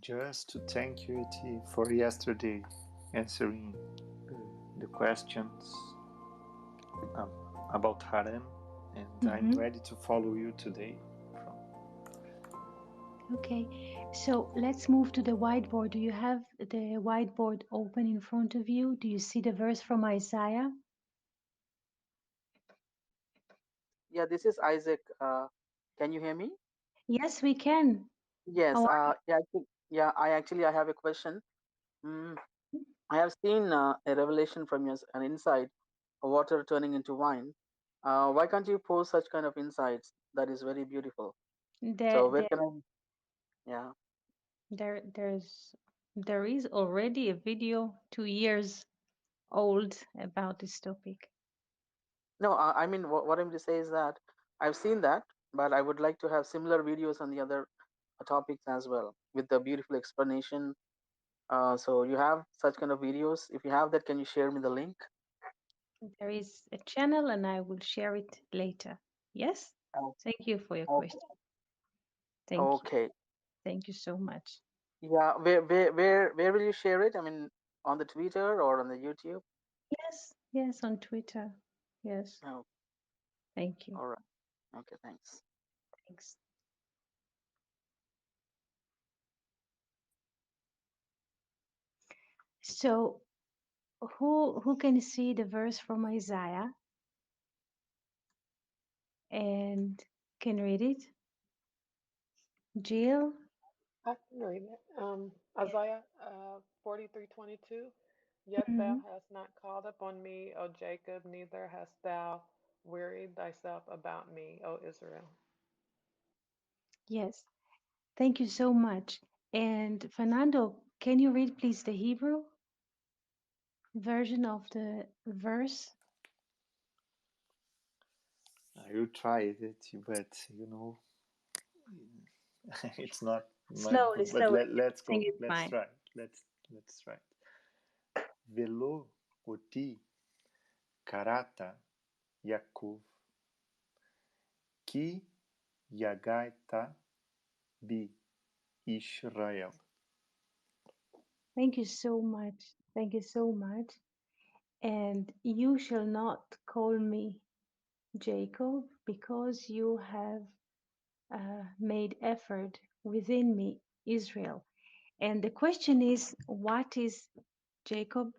Just to thank you, Eti, for yesterday answering the questions um, about harem, and I'm ready to follow you today. Okay, so let's move to the whiteboard. Do you have the whiteboard open in front of you? Do you see the verse from Isaiah? Yeah, this is Isaac. Can you hear me? Yes, we can. Yes. How are I have a question. Mm, I have seen a revelation from your an insight, water turning into wine. Why can't you post such kind of insights? That is very beautiful. you? So where can I? Yeah. There is already a video 2 years old about this topic. No, I mean what I'm to say is that I've seen that, but I would like to have similar videos on the other topics as well with the beautiful explanation. So you have such kind of videos. If you have that, can you share me the link? There is a channel and I will share it later. Yes? Oh, Thank you for your okay. question. Thank you. Okay. Thank you so much. Yeah. Where will you share it? I mean, on the Twitter or on the YouTube? Yes, on Twitter. Yes. Oh, Thank you. all right. Okay. Thanks. Thanks. So who can see the verse from Isaiah and can read it? Jill? I can read it. Isaiah 43:22. Yet thou Mhm. hast not called upon me, O Jacob, neither hast thou wearied thyself about me, O Israel. Yes. Thank you so much. And Fernando, can you read please the Hebrew version of the verse? I will try it, but it's not my. Slowly, But slowly. let's Everything go. is Let's fine. try. Let's try. Velo oti karata Yaakov ki yagaita bi Israel. Thank you so much. Thank you so much. And you shall not call me Jacob, because you have made effort within me, Israel. And the question is, what is Jacob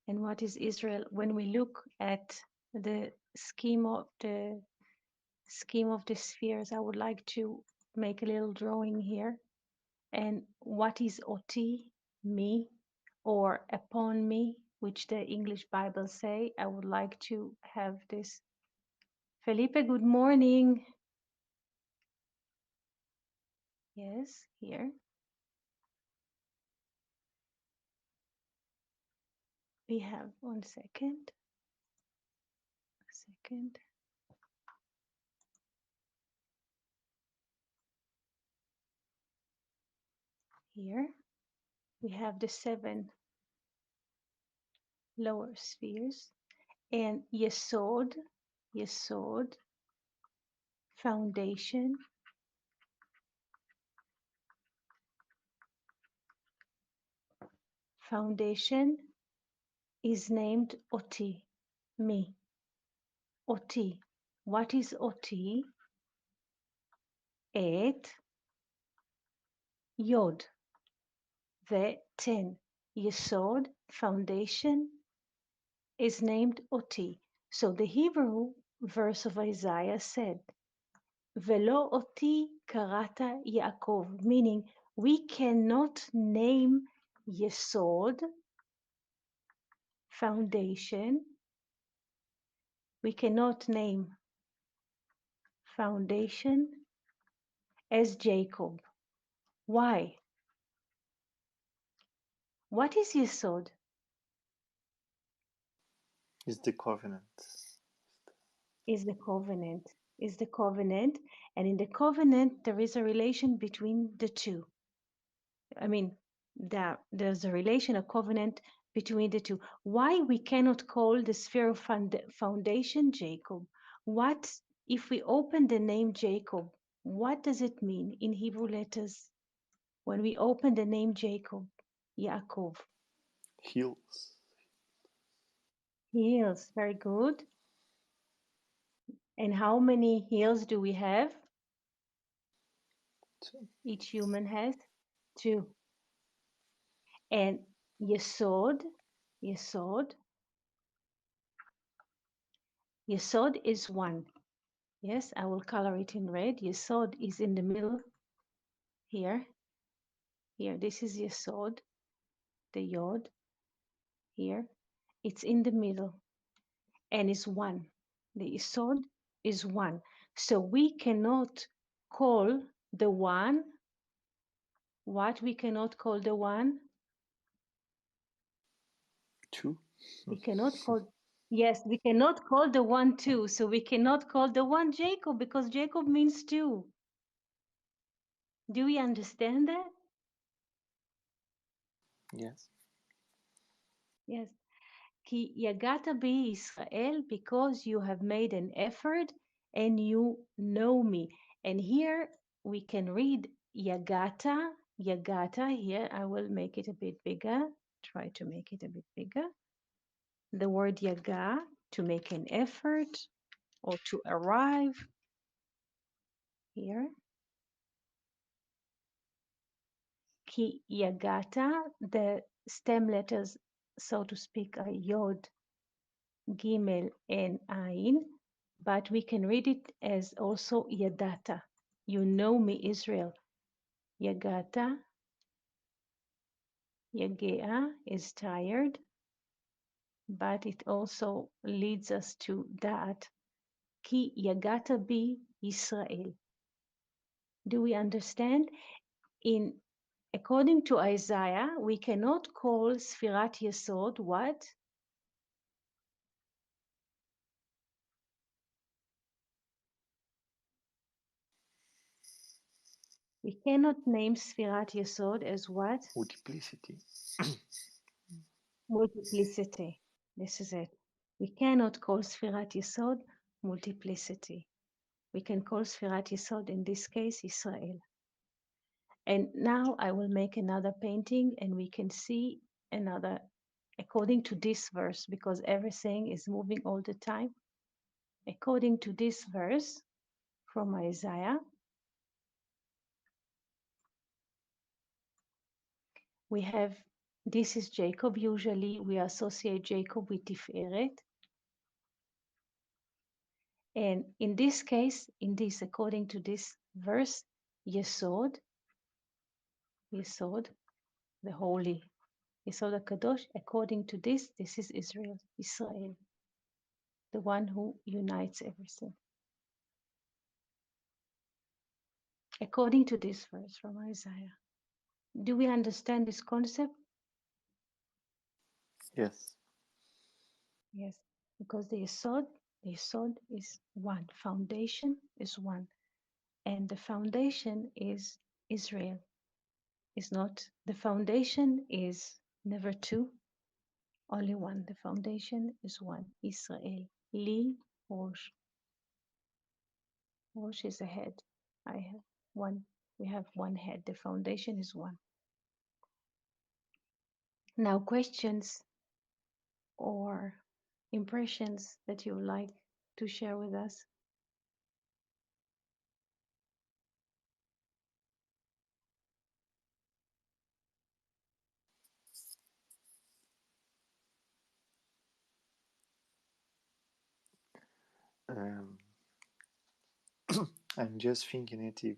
and what is Israel? When we look at the scheme of the spheres, I would like to make a little drawing here. And what is oti, me, or upon me, which the English Bible say? I would like to have this. Felipe, good morning. Yes, here. We have 1 second. A second. Here we have the 7 lower spheres and Yesod, Yesod, foundation, foundation is named Oti, me, Oti. What is Oti? Et, Yod, the 10. Yesod, foundation, is named Oti. So the Hebrew verse of Isaiah said, Velo oti karata Yaakov, meaning we cannot name Yesod, foundation. We cannot name foundation as Jacob. Why? What is Yesod? Is the covenant. Is the covenant. Is the covenant. And in the covenant, there is a relation between the two. I mean, there's a relation, a covenant between the two. Why we cannot call the sphere of foundation Jacob? What if we open the name Jacob? What does it mean in Hebrew letters? When we open the name Jacob, Yaakov, Heals. heals, very good. And how many heels do we have? Each human has 2. And Yesod, Yesod, Yesod is 1. Yes, I will color it in red. Yesod is in the middle here. Here, this is Yesod, the Yod here. It's in the middle and it's 1. The Yesod is 1. So we cannot call the 1 what we cannot call the 1. 2. We cannot call, yes, we cannot call the 1 2. So we cannot call the 1 Jacob because Jacob means 2. Do we understand that? Yes. Yes. Ki yagata bi Israel, because you have made an effort and you know me. And here we can read yagata, yagata. Here I will make it a bit bigger. Try to make it a bit bigger. The word yaga, to make an effort or to arrive. Here. Ki yagata, the stem letters, so to speak, are yod, gimel, and ain, but we can read it as also yadata. You know me, Israel. Yagata, yagea is tired, but it also leads us to that. Ki yagata bi Israel. Do we understand? According to Isaiah, we cannot call Sfirat Yesod what? We cannot name Sfirat Yesod as what? Multiplicity. Multiplicity. This is it. We cannot call Sfirat Yesod multiplicity. We can call Sfirat Yesod, in this case, Israel. And now I will make another painting and we can see another, according to this verse, because everything is moving all the time. According to this verse from Isaiah, we have, this is Jacob. Usually we associate Jacob with Tiferet. And in this case, according to this verse, Yesod, Yesod, the holy, Yesod HaKadosh, according to this is Israel, Israel, the one who unites everything. According to this verse from Isaiah. Do we understand this concept? Yes. Yes, because the Yesod is 1, foundation is 1, and the foundation is Israel. Is not, the foundation is never 2, only 1. The foundation is 1, Israel. Li Rosh. Rosh is a head. I have 1. We have 1 head. The foundation is 1. Now, questions or impressions that you would like to share with us? Um, I'm just thinking it.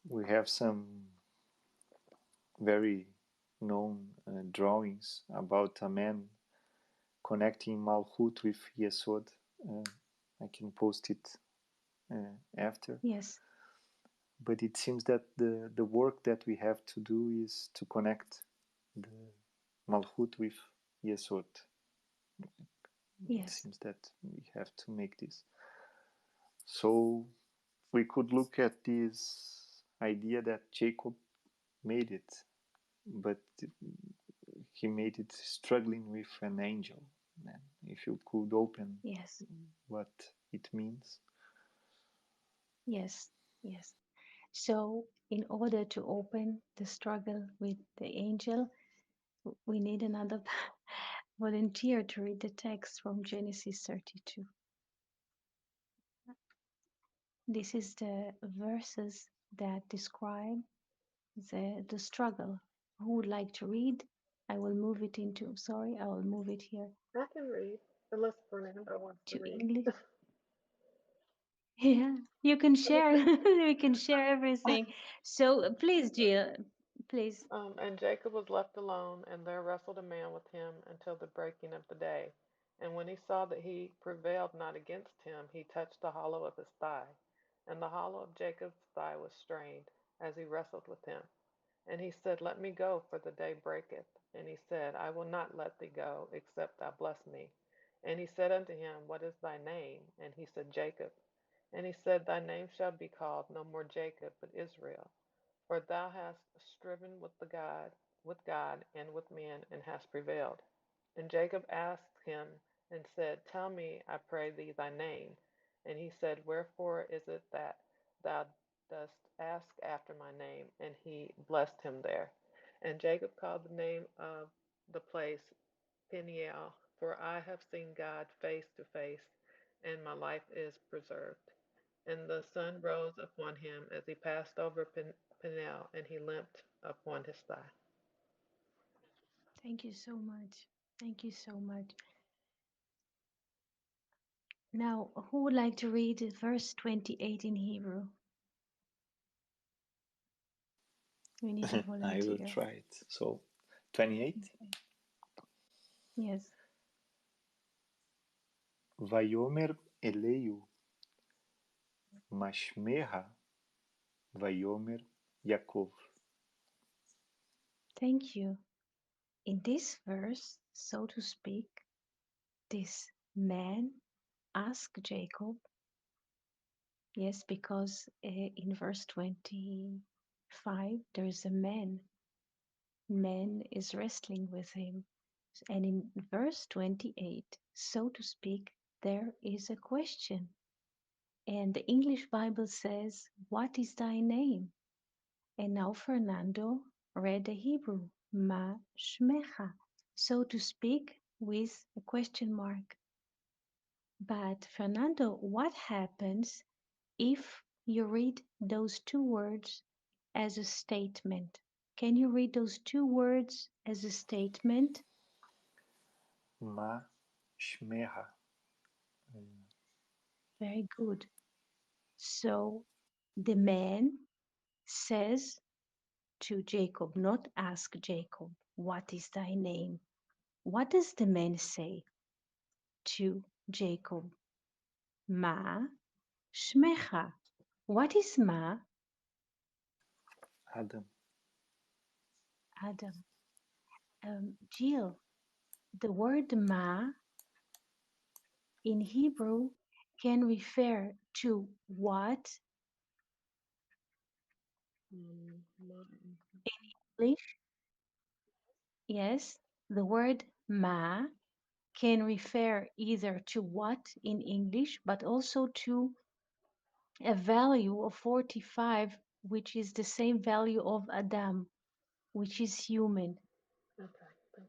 We have some very known drawings about a man connecting Malchut with Yesod. I can post it after. Yes. But it seems that the work that we have to do is to connect the Malchut with Yesod. It Yes. seems that we have to make this. So we could look at this idea that Jacob made it, but he made it struggling with an angel. And if you could open Yes. what it means. Yes. Yes. So in order to open the struggle with the angel, we need another volunteer to read the text from Genesis 32. This is the verses that describe the struggle. Who would like to read? I will move it into, sorry, I will move it here I can read, unless Fernando wants to to read. English. Yeah, you can share. We can share everything. So please, Jill, please. And Jacob was left alone, and there wrestled a man with him until the breaking of the day. And when he saw that he prevailed not against him, he touched the hollow of his thigh. And the hollow of Jacob's thigh was strained, as he wrestled with him. And he said, Let me go, for the day breaketh. And he said, I will not let thee go, except thou bless me. And he said unto him, What is thy name? And he said, Jacob. And he said, Thy name shall be called no more Jacob, but Israel. For thou hast striven with God and with men, and hast prevailed. And Jacob asked him and said, Tell me, I pray thee, thy name. And he said, Wherefore is it that thou dost ask after my name? And he blessed him there. And Jacob called the name of the place Peniel, for I have seen God face to face, and my life is preserved. And the sun rose upon him as he passed over Peniel, and he limped upon his thigh. Thank you so much. Thank you so much. Now, who would like to read verse 28 in Hebrew? We need a I will volunteer. try it. So, 28. Okay. Yes. Vayomer Eleu Mashmeha Vayomer Yaakov. Thank you. In this verse, so to speak, this man asked Jacob, yes, because in verse 25, there is a man. Man is wrestling with him. And in verse 28, so to speak, there is a question. And the English Bible says, What is thy name? And now Fernando read the Hebrew, Ma Shmecha, so to speak, with a question mark. But Fernando, what happens if you read those two words as a statement? Can you read those two words as a statement? Ma Shmeha. Very good. So the man says to Jacob, not ask Jacob, What is thy name? What does the man say to Jacob? Ma Shmecha. What is Ma? Adam. Adam. Jill, the word Ma in Hebrew can refer to what Mm, English? Yes, the word Ma can refer either to what in English, but also to a value of 45, which is the same value of Adam, which is human. okay, thank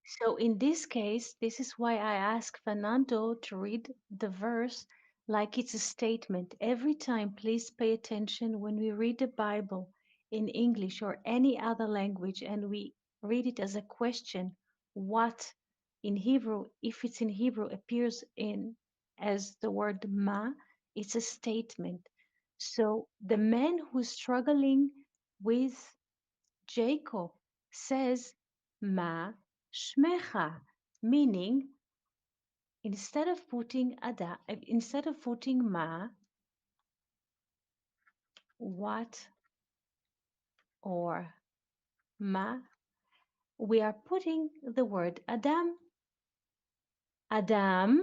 So in this case, this is why I ask Fernando to read the verse like it's a statement. Every time, please pay attention when we read the Bible in English or any other language and we read it as a question, what in Hebrew, if it's in Hebrew, appears in as the word ma, it's a statement. So the man who's struggling with Jacob says, Ma Shmecha, meaning instead of putting Ma, what or Ma, we are putting the word Adam. Adam,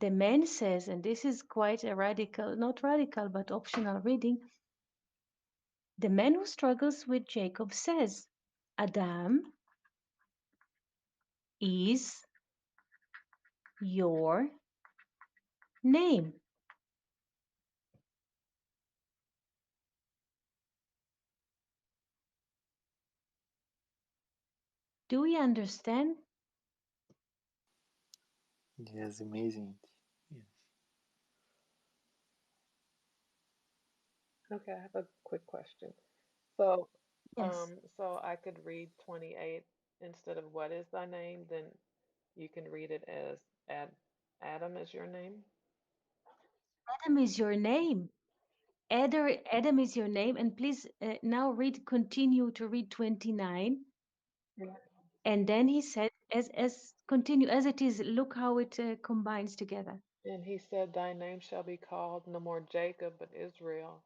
the man says, and this is quite a radical, not radical, but optional reading. The man who struggles with Jacob says, Adam is your name. Do we understand? Yes, amazing. Yes. Okay, I have a quick question. So, Yes. so I could read 28 instead of what is thy name, then you can read it as Ad Adam is your name. Adam is your name. Adam is your name. And please now continue to read 29. Yeah. And then he said, continue as it is. Look how it combines together. And he said, Thy name shall be called no more Jacob, but Israel,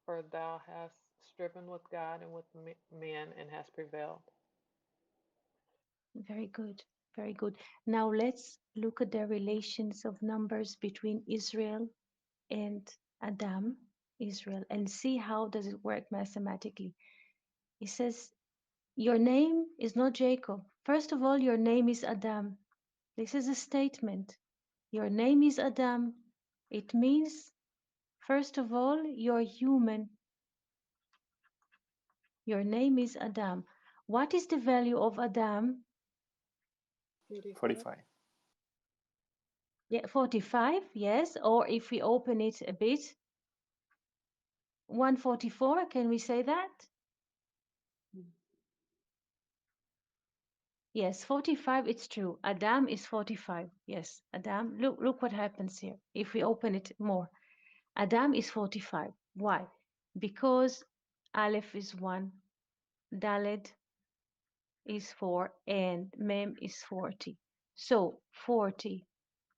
for thou hast striven with God and with men and hast prevailed. Very good. Very good. Now let's look at the relations of numbers between Israel and Adam, Israel, and see how does it work mathematically. He says, your name is not Jacob. First of all, your name is Adam. This is a statement. Your name is Adam. It means, first of all, you're human. Your name is Adam. What is the value of Adam? 45. 45. Yeah, 45, yes. Or if we open it a bit, 144, can we say that? Yes, 45, it's true. Adam is 45. Yes, Adam. Look what happens here. If we open it more. Adam is 45. Why? Because Aleph is 1, Dalet is 4, and Mem is 40. So 40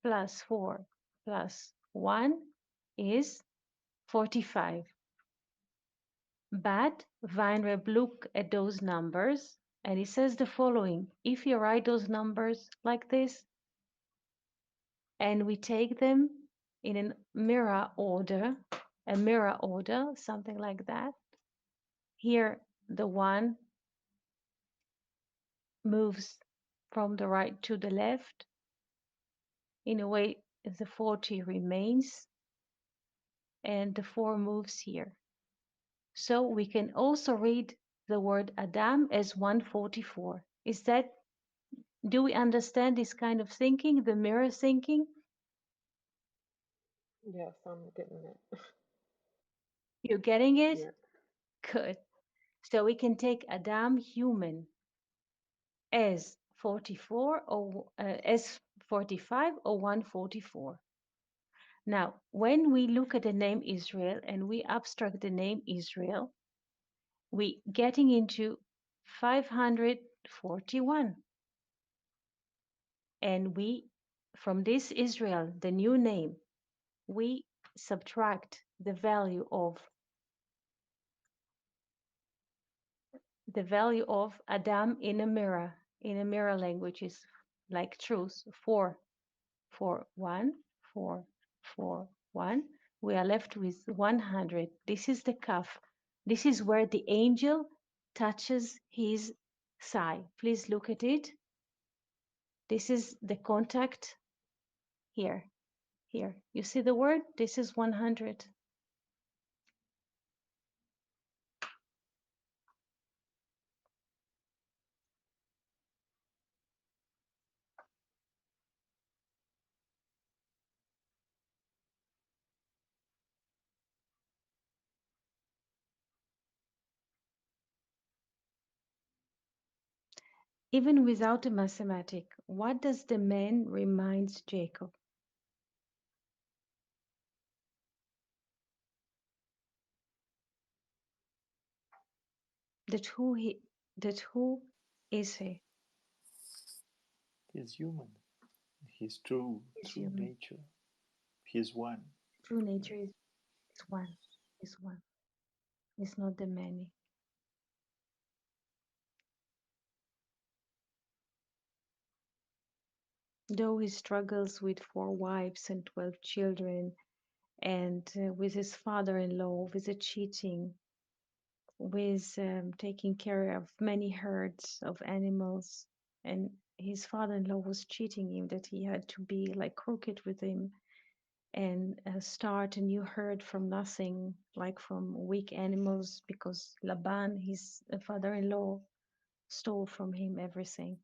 plus 4 plus 1 is 45. But Weinreb look at those numbers and he says the following. If you write those numbers like this and we take them in a mirror order, something like that, here the 1 moves from the right to the left. In a way, the 40 remains and the 4 moves here. So we can also read the word Adam as 144. Do we understand this kind of thinking, the mirror thinking? Yes, I'm getting it. You're getting it? Yeah. Good. So we can take Adam human as 44 or as 45 or 144. Now, when we look at the name Israel and we abstract the name Israel, we getting into 541. And we, from this Israel, the new name, we subtract the value of Adam in a mirror. In a mirror language is like truth. 4, 4, 1, 4, 4, 1. We are left with 100. This is the cuff. This is where the angel touches his thigh. Please look at it. This is the contact here. Here. You see the word? This is 100. Even without a mathematic, what does the man remind Jacob? That who is he? He's human. His true Is true human. nature. He's one. True nature is one. Is one. It's not the many. Though he struggles with 4 wives and 12 children, and with his father-in-law, with the cheating, with taking care of many herds of animals, and his father-in-law was cheating him that he had to be like crooked with him and start a new herd from nothing, like from weak animals, because Laban, his father-in-law, stole from him everything.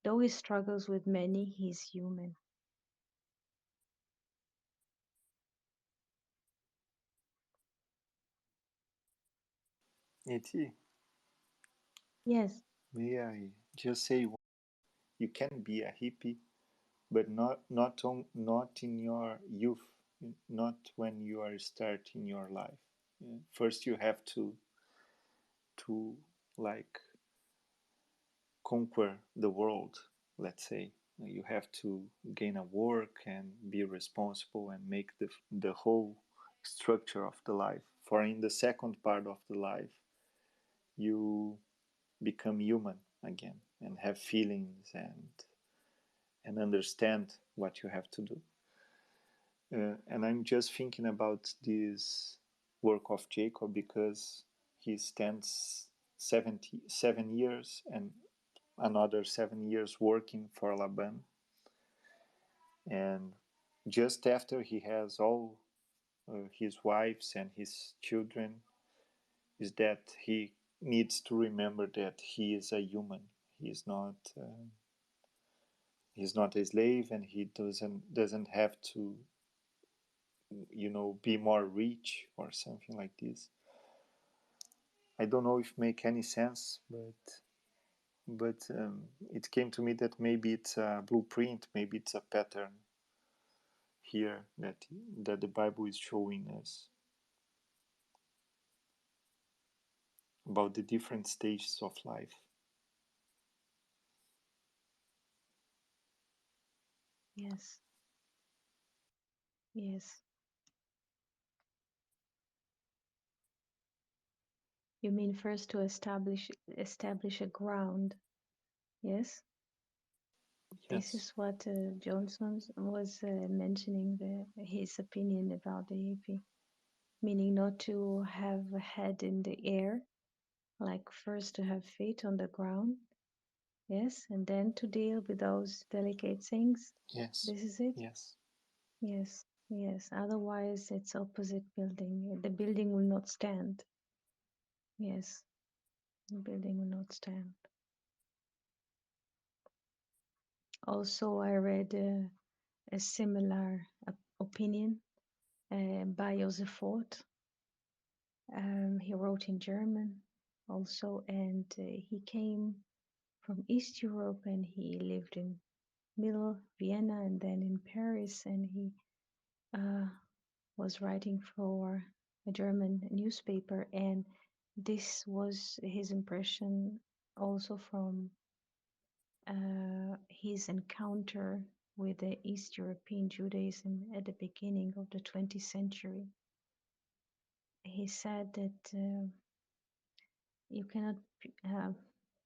Though he struggles with many, he's human. E.T., Yes, may I just say you can be a hippie, but not in your youth, not when you are starting your life. First, you have to like conquer the world. Let's say you have to gain a work and be responsible and make the whole structure of the life. For in the second part of the life, you become human again and have feelings and understand what you have to do. And I'm just thinking about this work of Jacob because he stands 77 years and another 7 years working for Laban. And just after he has all his wives and his children, is that he needs to remember that he is a human. He's not. He's not a slave, and he doesn't have to, be more rich or something like this. I don't know if it make any sense, but it came to me that maybe it's a blueprint, maybe it's a pattern here that the Bible is showing us about the different stages of life. yes, yes. You mean first to establish a ground, yes? This Yes, is what Johnson was mentioning his opinion about the hippie, meaning not to have a head in the air, like first to have feet on the ground, yes, and then to deal with those delicate things. yes, This is it? yes. Yes, yes. Otherwise, it's opposite building. The building will not stand. Yes, the building will not stand. Also, I read a similar opinion by Joseph Fort. He wrote in German also, and he came from East Europe and he lived in Middle Vienna and then in Paris, and he was writing for a German newspaper, and this was his impression also from his encounter with the East European Judaism at the beginning of the 20th century. He said that you cannot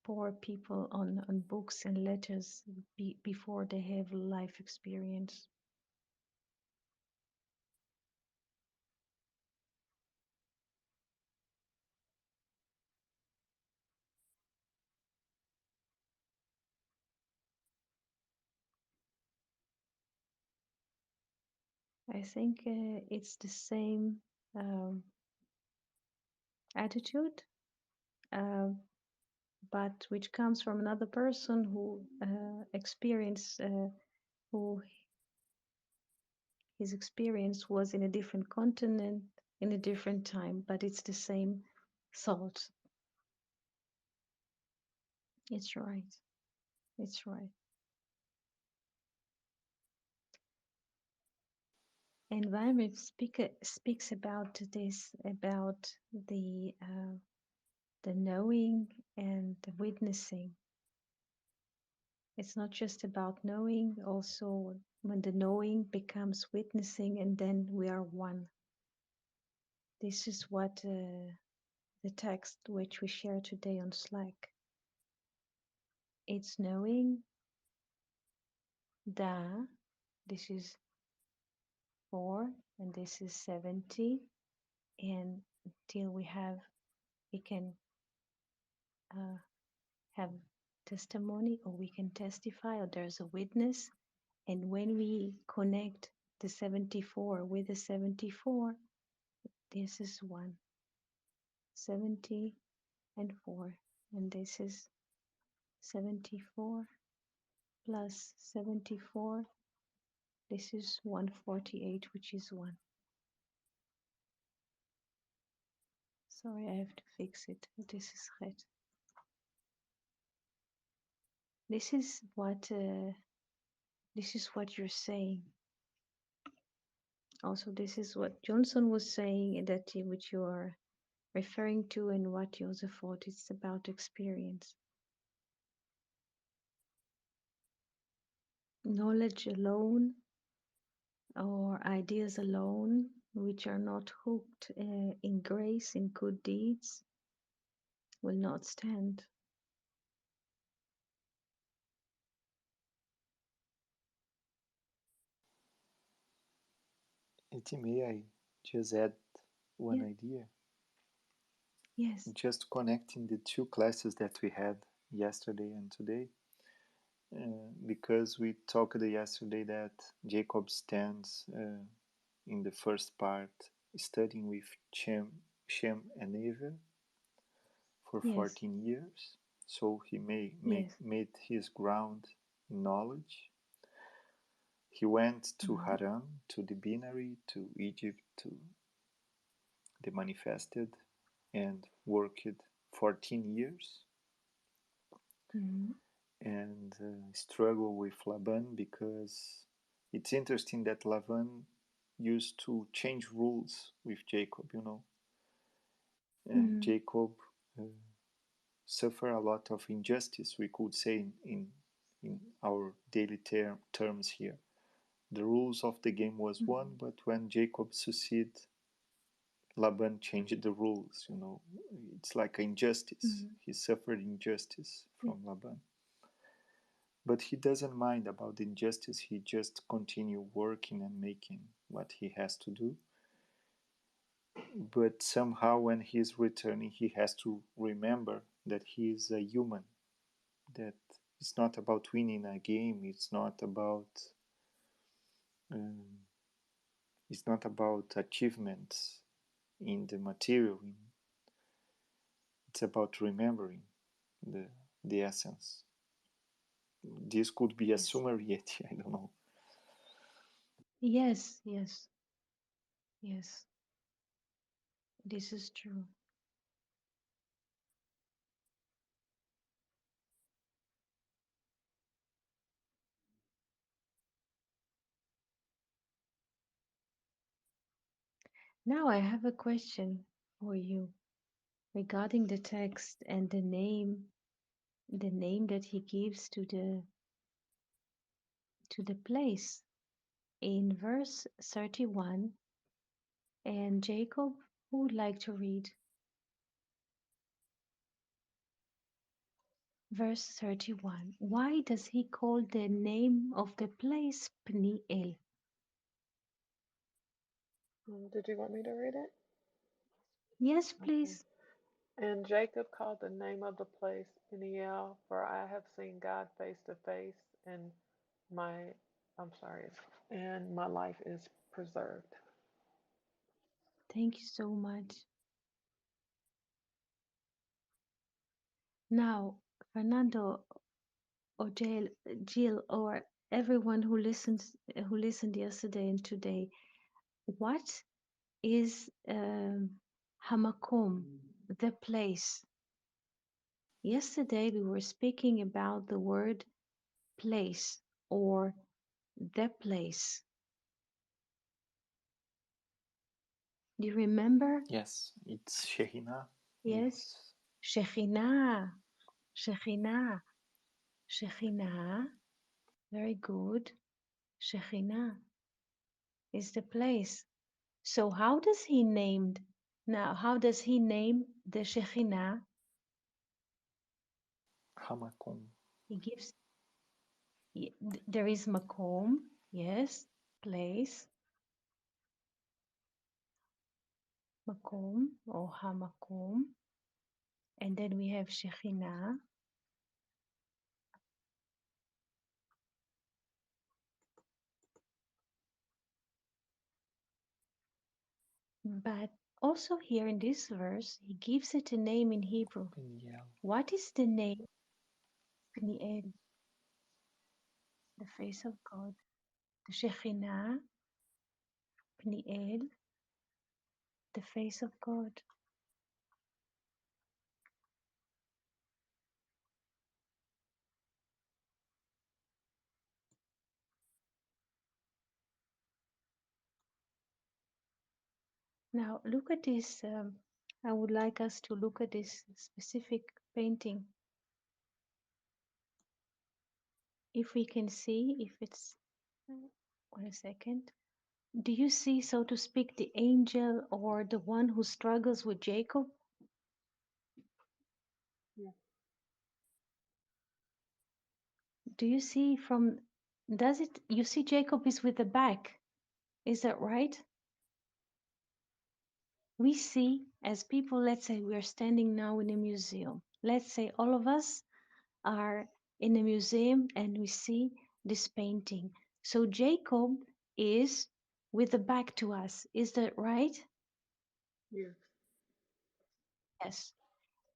pour people on books and letters before they have life experience. I think it's the same um, attitude, uh, but which comes from another person who experienced, who his experience was in a different continent, in a different time, but it's the same thought. It's right. It's right. And Weimar speaks about this, about the knowing and the witnessing. It's not just about knowing, also when the knowing becomes witnessing, and then we are one. This is what the text which we share today on Slack. It's knowing that this is 4 and this is 70, and until we can have testimony, or we can testify, or there's a witness. And when we connect the 74 with the 74, this is 1, 70 and 4, and this is 74 plus 74. This is 148, which is 1. Sorry, I have to fix it. This is right. This is what you're saying. Also, this is what Johnson was saying, that which you are referring to, and what Joseph thought. It's about experience. Knowledge alone or ideas alone, which are not hooked in grace, in good deeds, will not stand. May I just add one Yes, idea? yes, Just connecting the two classes that we had yesterday and today, because we talked yesterday that Jacob stands in the first part studying with Shem and Eva for yes, 14 years. So he yes. made his ground in knowledge. He went to Mhm, Haran, to the Binary, to Egypt, to the Manifested, and worked 14 years mhm, and struggled with Laban, because it's interesting that Laban used to change rules with Jacob, and mhm, Jacob uh, suffer a lot of injustice, we could say, in our daily terms here. The rules of the game was one, mhm, but when Jacob succeeded, Laban changed the rules. It's like injustice. mhm. He suffered injustice Yeah. from Laban. But he doesn't mind about the injustice. He just continue working and making what he has to do. But somehow when he's returning, he has to remember that he is a human, that it's not about winning a game, um, it's not about achievements in the material. It's about remembering the the essence. This could be a Yes, summary, yet I don't know. yes, yes, yes. This is true. Now I have a question for you regarding the text and the name that he gives to the place in verse 31. And Jacob, who would like to read verse 31? Why does he call the name of the place Pniel? Did you want me to read it? Yes, Okay. please. And Jacob called the name of the place Peniel, for I have seen God face to face, and my, I'm sorry, and my life is preserved. Thank you so much. Now, Fernando or Jill, or everyone who listened yesterday and today, what is Hamakom, the place? Yesterday we were speaking about the word place or the place. Do you remember? Yes, it's Shehina. Yes. It's Shekhinah, Shekhinah, Shekhinah. Very good. Shekhinah is the place. So how does he named now? How does he name the Shekhinah? Hamakom. He gives. There is Makom, yes, place, Makom or Hamakom, and then we have Shekhinah. But also here in this verse, he gives it a name in Hebrew. Peniel. What is the name? Pniel, the face of God. The Shekhinah, Pniel, the face of God. Now look at this. I would like us to look at this specific painting. If we can see, if it's, wait a second. Do you see, so to speak, the angel or the one who struggles with Jacob? Yeah. Do you see from, does it, you see Jacob is with the back. Is that right? We see as people, let's say we are standing now in a museum. Let's say all of us are in a museum and we see this painting. So Jacob is with the back to us. Is that right? Yes. Yes.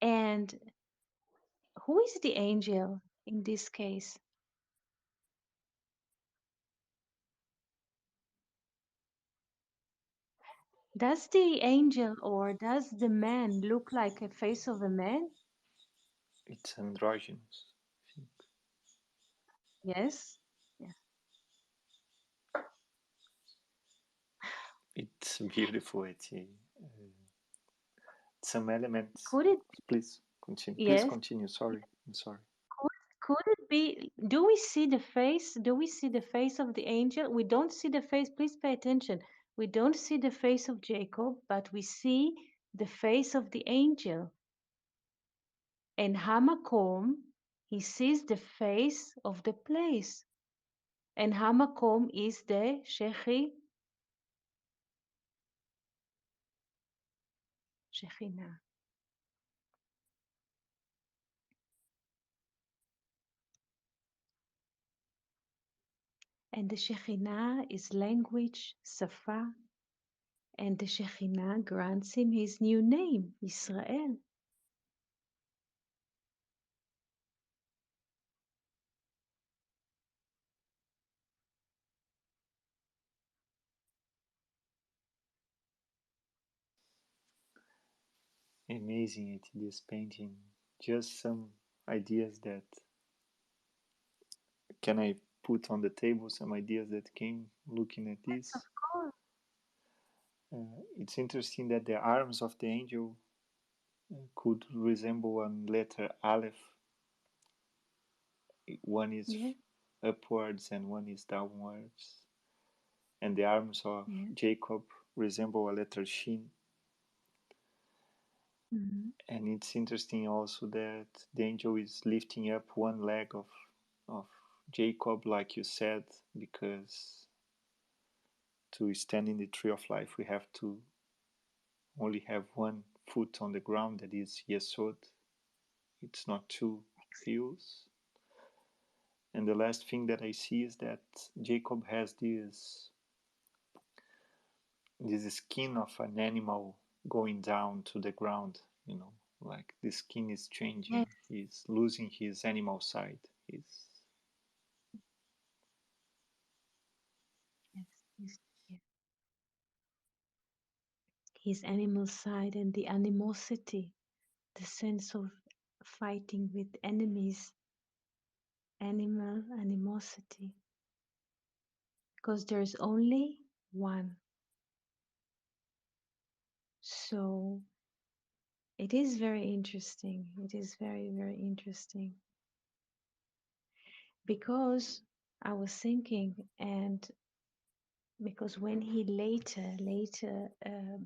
And who is the angel in this case? Does the angel or does the man look like a face of a man? It's androgynous. I think. Yes. Yeah. It's beautiful. Some elements. Could it? Please continue. Please Yes. continue. Sorry, I'm sorry. Could it be? Do we see the face? Do we see the face of the angel? We don't see the face. Please pay attention. We don't see the face of Jacob, but we see the face of the angel. And Hamakom, he sees the face of the place. And Hamakom is the Shekhinah. And the Shekhinah is language, Safa, and the Shekhinah grants him his new name, Israel. Amazing at this painting. Just some ideas that can I put on the table. Some ideas that came looking at Of this. course. It's interesting that the arms of the angel could resemble one letter Aleph. One is Yeah. upwards and one is downwards. And the arms of Yeah. Jacob resemble a letter Shin. Mm-hmm. And it's interesting also that the angel is lifting up one leg of Jacob, like you said, because to stand in the tree of life, we have to only have one foot on the ground, that is Yesod. It's not two heels. And the last thing that I see is that Jacob has this skin of an animal going down to the ground, like the skin is Yes. changing. He's losing his animal side. Yes. Yes. Yeah. His animal side and the animosity, the sense of fighting with enemies, animal animosity, because there's only one. So it is very interesting. It is very, very interesting because I was thinking, and because when he later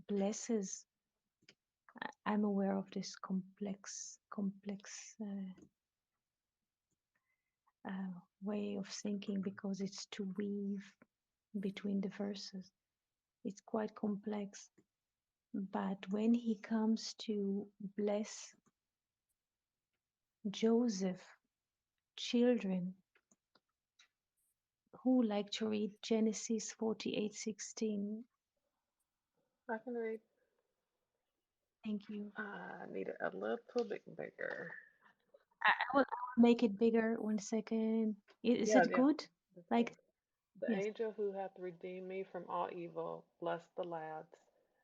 blesses, I'm aware of this complex way of thinking because it's to weave between the verses. It's quite complex. But when he comes to bless Joseph, children, who like to read Genesis 48:16? I can read. Thank you. I need it a little bit bigger. I will make it bigger. 1 second. Is Yeah, it yeah. good? That's good. Like, The yes. angel who hath redeemed me from all evil, bless the lads,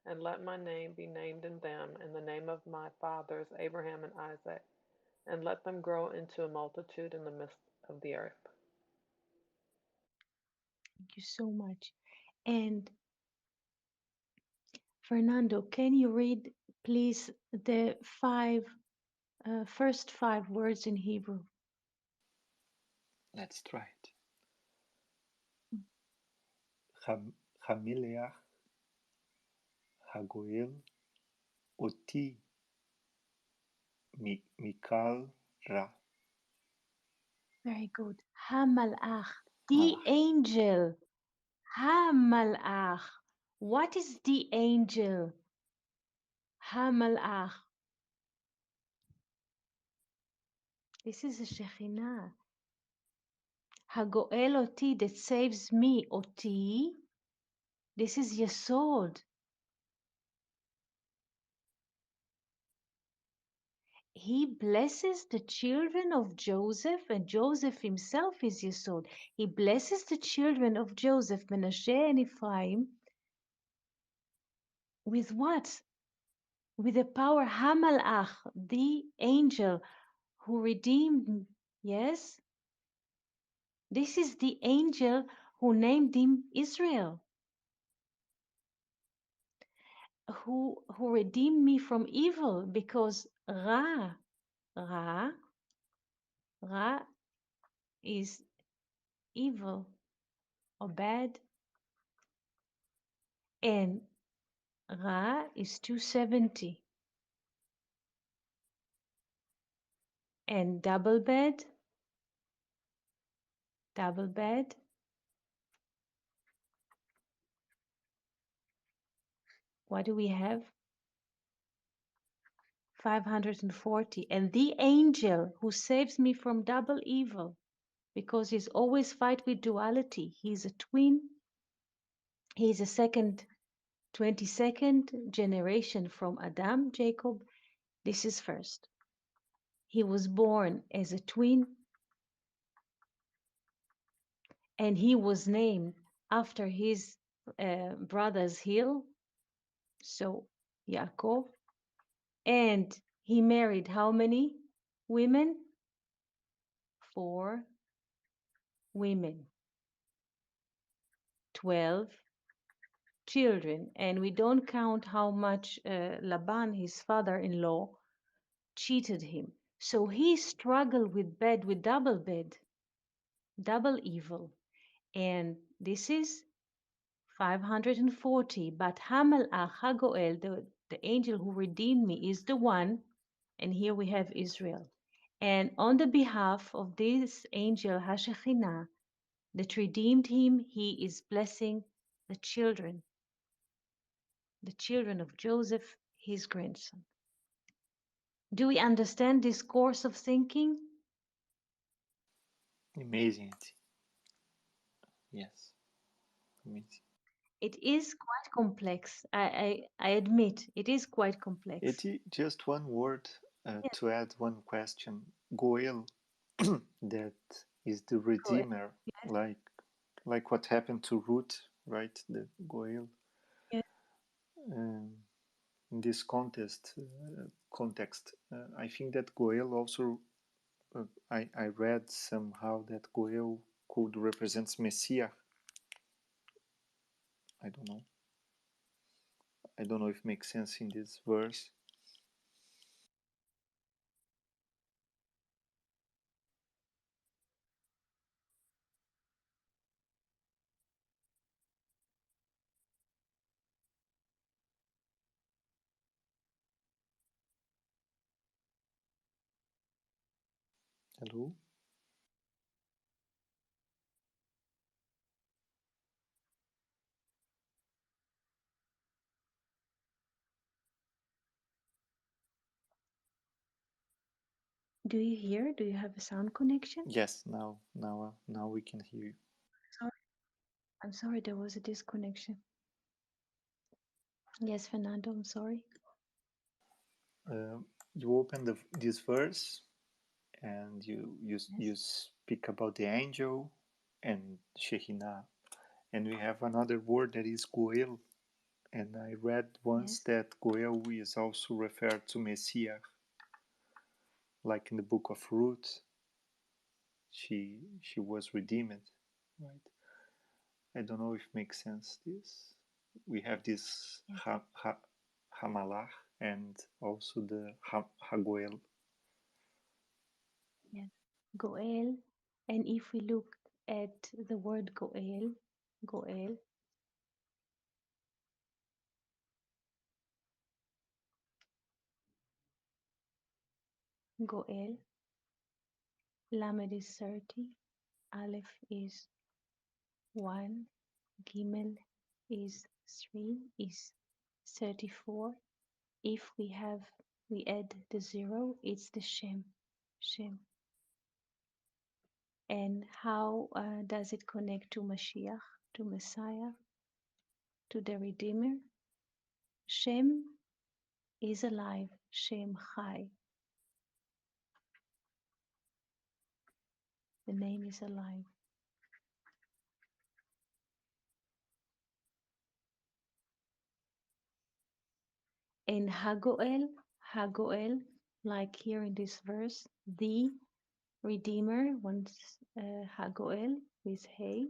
and let my name be named in them, and the name of my fathers Abraham and Isaac, and let them grow into a multitude in the midst of the earth. Thank you so much. And Fernando, can you read, please, the first 5 words in Hebrew? Let's try it. Hamileach, Hagoel, Oti, Mikal, Ra. Very good. Hamalach, the Malach. angel. Hamalach. What is the angel? Hamalach. This is a Shekhinah. Hagoel oti, that saves me. Oti. This is Yesod. He blesses the children of Joseph, and Joseph himself is Yesod. He blesses the children of Joseph, Menashe and Ephraim, with what? With the power Hamalach, the angel who redeemed. Yes, this is the angel who named him Israel, who redeemed me from evil, because Ra is evil or bad, and Ra is 270. And double bed, what do we have? 540. And the angel who saves me from double evil, because he's always fight with duality. He's a twin. He's a 22nd generation from Adam, Jacob. This is first. He was born as a twin, and he was named after his brother's hill, so Yaakov. And he married how many women? 4 women, 12 children. And we don't count how much Laban, his father-in-law, cheated him. So he struggled with double bed, double evil. And this is 540. But Hamalach Hagoel, the angel who redeemed me, is the one. And here we have Israel. And on the behalf of this angel Hashechinah that redeemed him, he is blessing the children of Joseph, his grandson. Do we understand this course of thinking? Amazing. Yes, amazing. It is quite complex. I admit it is quite complex. Just one word Yes, to add one question. Goel, that is the go ahead. redeemer, Yes, like what happened to Ruth, right? The Goel. yes. Um, in this context, I think that Goel also. I read somehow that Goel could represent Messiah. I don't know. I don't know if it makes sense in this verse. Hello? Do you hear? Do you have a sound connection? Yes, now we can hear you. Sorry. I'm sorry, there was a disconnection. Yes, Fernando, I'm sorry. You open this verse, and you Yes. speak about the angel and Shekhinah, and we have another word that is Goel, and I read once Yes. that Goel is also referred to Messiah, like in the book of Ruth. She was redeemed, right? I don't know if it makes sense. This we have this Yes. Hamalach and also the Hagoel. Yes. Goel. And if we look at the word Goel, Goel, Goel, Lamed is 30, Aleph is 1, Gimel is 3, is 34. If we add the 0, it's the Shem. Shem. And how does it connect to Mashiach, to Messiah, to the Redeemer? Shem is alive. Shem Chai. The name is alive. And Hagoel, Hagoel, like here in this verse, the Redeemer, once Hagoel with Hey.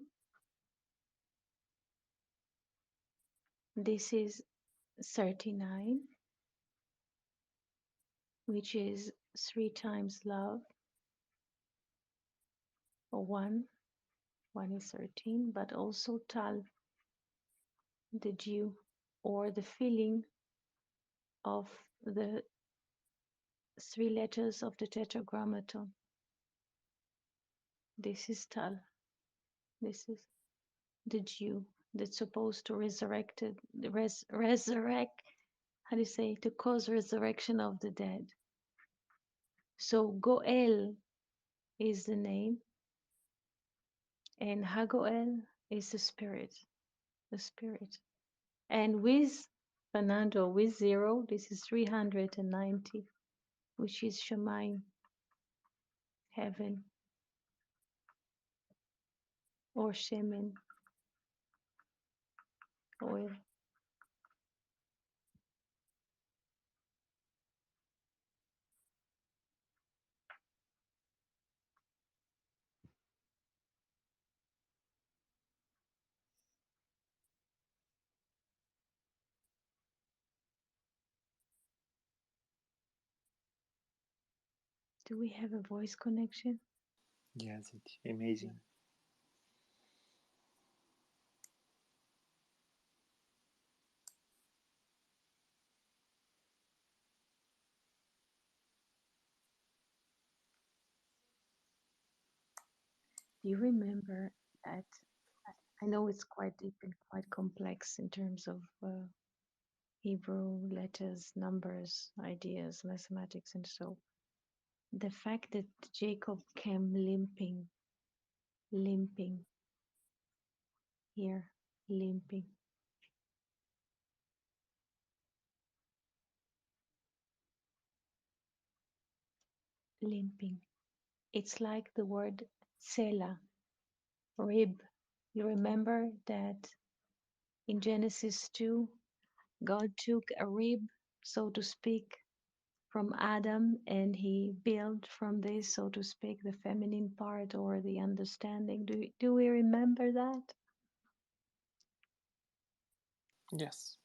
This is 39, which is 3 times love, or 1. 1 is 13, but also Tal, the dew, or the filling of the 3 letters of the Tetragrammaton. This is Tal. This is the dew that's supposed to resurrect, how do you say, to cause resurrection of the dead. So Goel is the name, and Hagoel is the spirit, the spirit. And with Fernando, with 0, this is 390, which is Shemaim, heaven, or Shemin, oil. Do we have a voice connection? Yes, it's amazing. Do you remember that? I know it's quite deep and quite complex in terms of Hebrew letters, numbers, ideas, mathematics, and so. The fact that Jacob came limping here, limping, limping. It's like the word Selah, rib. You remember that in Genesis 2, God took a rib, so to speak, from Adam, and he built from this, so to speak, the feminine part or the understanding. Do we remember that? Yes.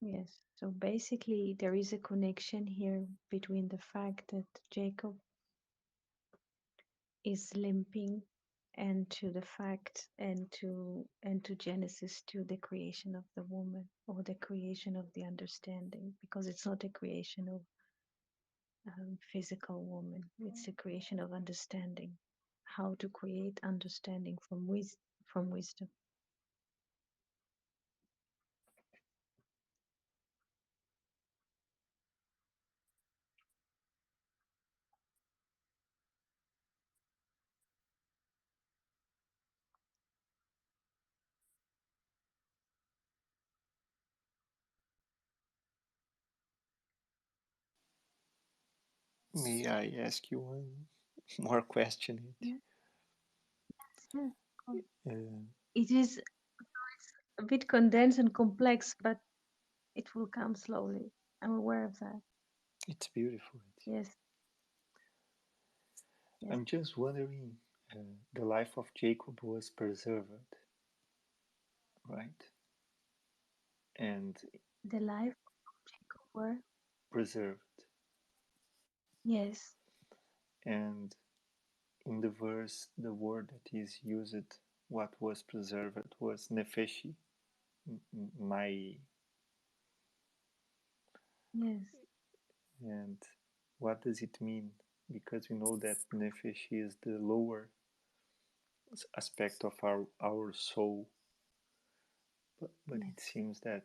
Yes. So basically, there is a connection here between the fact that Jacob is limping and to the fact and to Genesis, to the creation of the woman, or the creation of the understanding, because it's not a creation of physical woman. It's a creation of understanding, how to create understanding from wisdom. May I ask you one more question? Yeah, yes, of course. Uh, It is a bit condensed and complex, but it will come slowly. I'm aware of that. it's beautiful. Yes, yes. I'm just wondering, the life of Jacob was preserved, right? And The life of Jacob were, preserved. yes, And in the verse, the word that is used, what was preserved, was nefeshi, my. yes, And what does it mean? Because we know that nefesh is the lower aspect of our soul, but yes, it seems that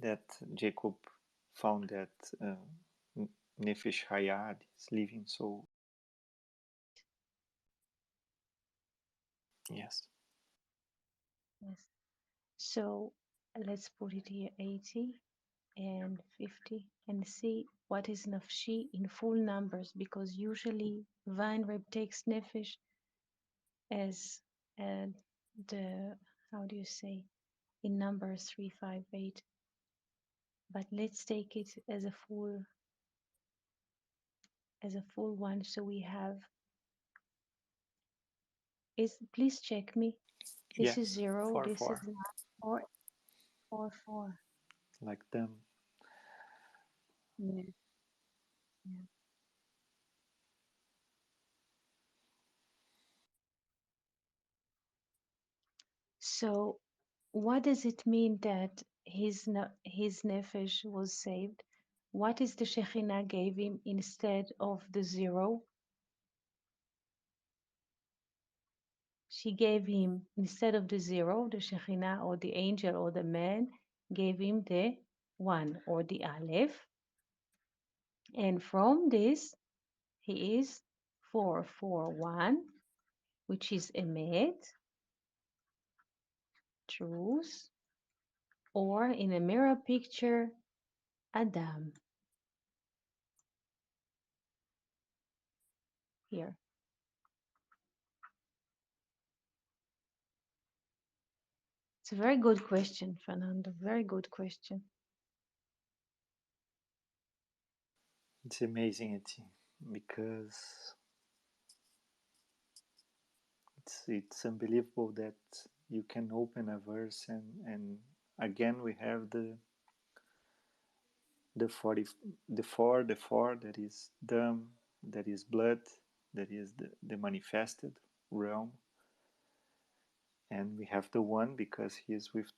that Jacob found that nefesh hayad is living soul. Yes. yes. So let's put it here 80 and 50 and see what is nafshi in full numbers, because usually Weinreb takes nefesh as the, how do you say, in numbers 358, but let's take it as a full one. So we have, is, please check me, this is Yes. 0, Four this is four, 4, 4, 4. like them. Yeah, yeah. So what does it mean that his nefesh was saved? What is the Shekhinah gave him instead of the 0? She gave him, instead of the 0, the Shekhinah or the angel or the man gave him the 1 or the Aleph. And from this, he is 441, which is Emet, truth, or in a mirror picture, Adam, here. It's a very good question, Fernando. Very good question. It's amazing, because it's unbelievable that you can open a verse and again we have the 40, the four that is dam, that is blood, that is the manifested realm, and we have the one because he is with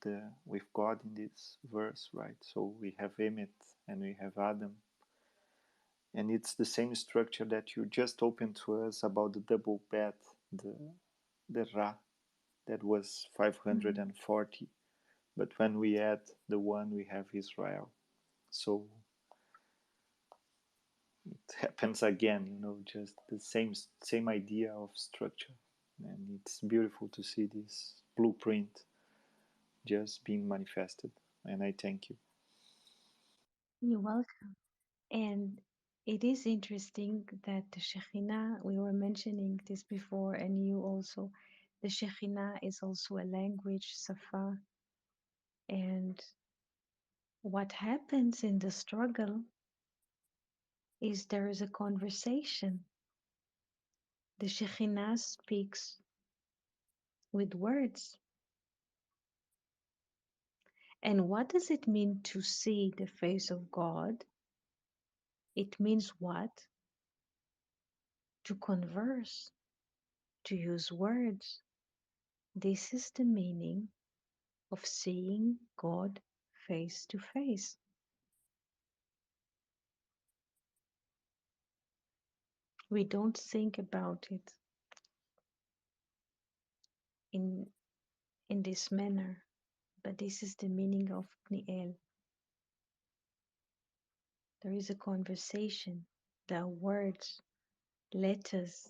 God in this verse, right? So we have Emet and we have Adam, and it's the same structure that you just opened to us about the double bed, the Ra, that was Mm. 540, but when we add the one we have Israel. So it happens again, just the same idea of structure, and it's beautiful to see this blueprint just being manifested, and I thank you. You're welcome. And it is interesting that the Shekhinah, we were mentioning this before, and you also, the Shekhinah is also a language, Safa. And what happens in the struggle is there is a conversation. The Shekhinah speaks with words. And what does it mean to see the face of God? It means what? To converse, to use words. This is the meaning of seeing God face to face. We don't think about it in, in this manner, but this is the meaning of Pniel. There is a conversation, there are words, letters,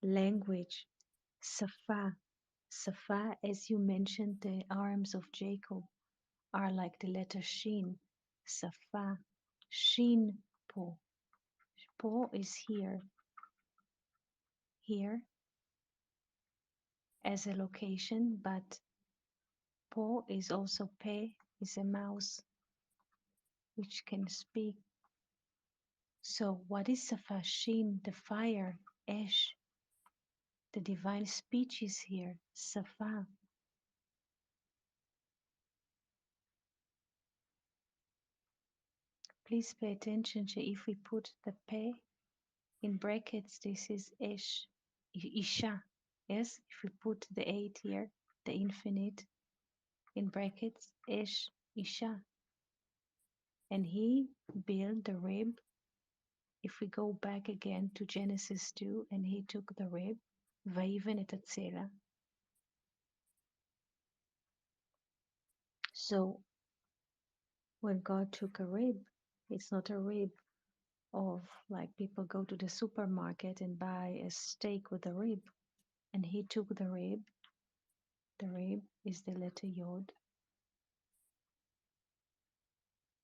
language, Safa. Safa, as you mentioned, the arms of Jacob are like the letter Shin, Safa, Shin Po. Po is here as a location, but Po is also Pe, is a mouse which can speak. So what is Safa Shin, the fire, Esh, the divine speech is here, Safa. Please pay attention to if we put the Pe in brackets, this is Esh, Isha. Yes, if we put the 8 here, the infinite in brackets, Esh, Isha. And he built the rib. If we go back again to Genesis 2, and he took the rib, Vaiven et Atzela. So when God took a rib, it's not a rib of like people go to the supermarket and buy a steak with a rib. And he took the rib. The rib is the letter Yod,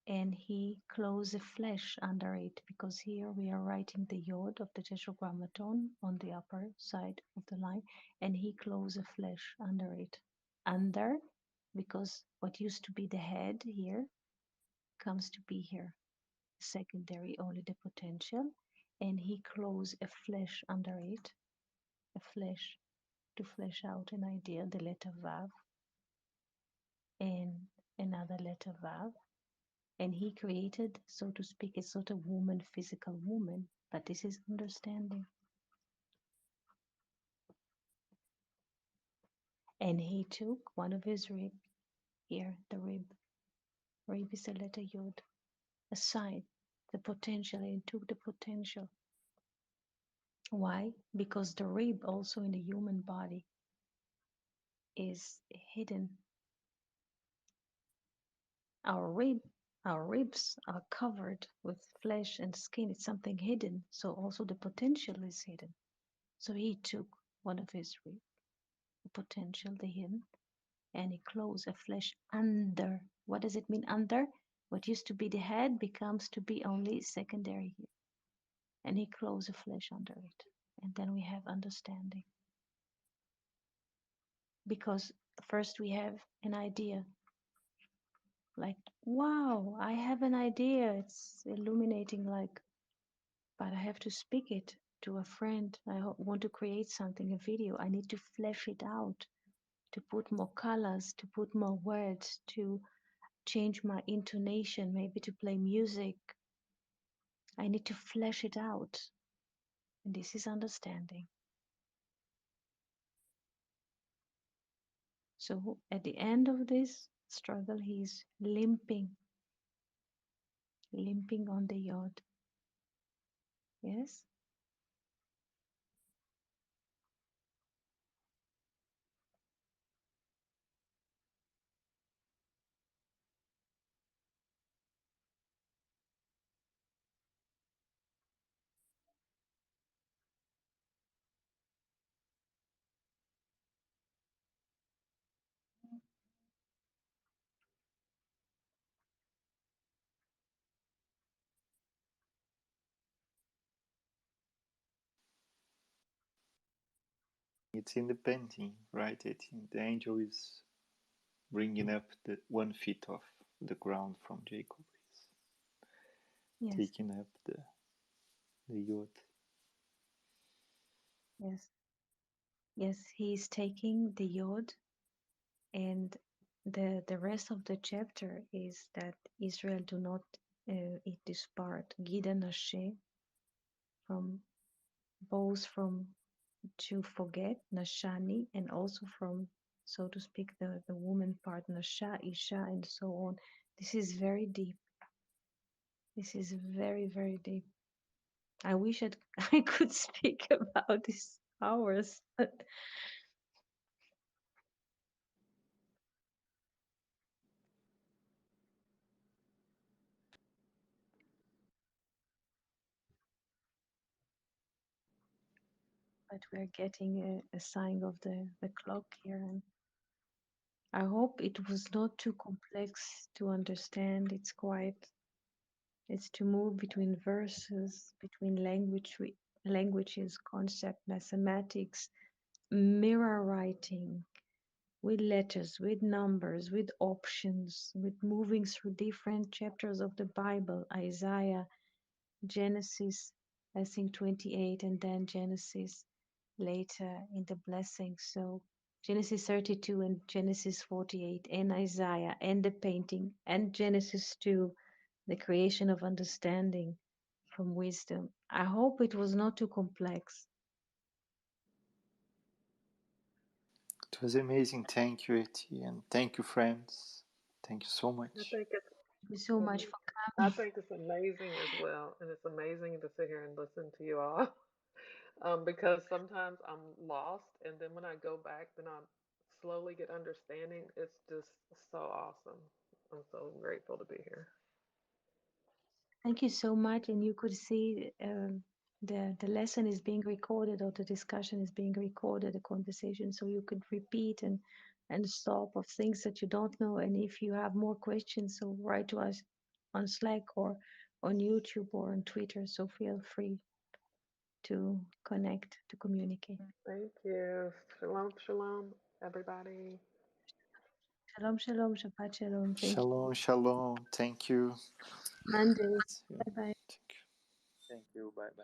and he closed the flesh under it, because here we are writing the Yod of the Tetragrammaton on the upper side of the line, and he closed the flesh under it. Under, because what used to be the head here comes to be here, secondary, only the potential, and he closed a flesh under it, a flesh to flesh out an idea, the letter Vav, and another letter Vav. And he created, so to speak, it's not a woman, physical woman, but this is understanding. And he took one of his rib, here, the rib. Rib is the letter Yod, aside the potential, and he took the potential. Why? Because the rib also in the human body is hidden. Our ribs are covered with flesh and skin. It's something hidden. So also the potential is hidden. So he took one of his rib, the potential, the hidden, and he closed a flesh under. What does it mean under? What used to be the head becomes to be only secondary here. And he closed a flesh under it. And then we have understanding. Because first we have an idea. Like, wow, I have an idea. It's illuminating, like, but I have to speak it to a friend. I want to create something, a video. I need to flesh it out, to put more colors, to put more words, to change my intonation, maybe to play music. I need to flesh it out. And this is understanding. So at the end of this struggle, he's limping on the yod. Yes? It's in the painting, right? The angel is bringing up the 1 feet off the ground from Jacob. He's Yes. taking up the yod. Yes. Yes, he's taking the yod, and the rest of the chapter is that Israel do not eat this part, Gida Nashe, from both from to forget Nashani, and also from, so to speak, the woman part, Nasha, Isha, and so on. This is very deep. This is very, very deep. I wish I could speak about this hours, but we're getting a sign of the clock here. And I hope it was not too complex to understand. It's quite It's to move between verses, between languages, concept, mathematics, mirror writing, with letters, with numbers, with options, with moving through different chapters of the Bible, Isaiah, Genesis, I think 28, and then Genesis later in the blessing. So Genesis 32 and Genesis 48 and Isaiah and the painting and Genesis 2, the creation of understanding from wisdom. I hope it was not too complex. It was amazing. Thank you, Eti, and thank you, friends. Thank you so I much. think it's Thank you so much for I coming. think it's amazing as well, and it's amazing to sit here and listen to you all. Because sometimes I'm lost, and then when I go back, then I slowly get understanding. It's just so awesome. I'm so grateful to be here. Thank you so much. And you could see the lesson is being recorded, or the discussion is being recorded, the conversation, so you could repeat and stop of things that you don't know. And if you have more questions, so write to us on Slack or on YouTube or on Twitter. So feel free to connect, to communicate. Thank you. Shalom, shalom, everybody. Shalom, shalom, Shabbat shalom. Thank you. Shalom, shalom. Thank you. Monday. See you. Bye bye. Thank you. Thank you. Bye bye.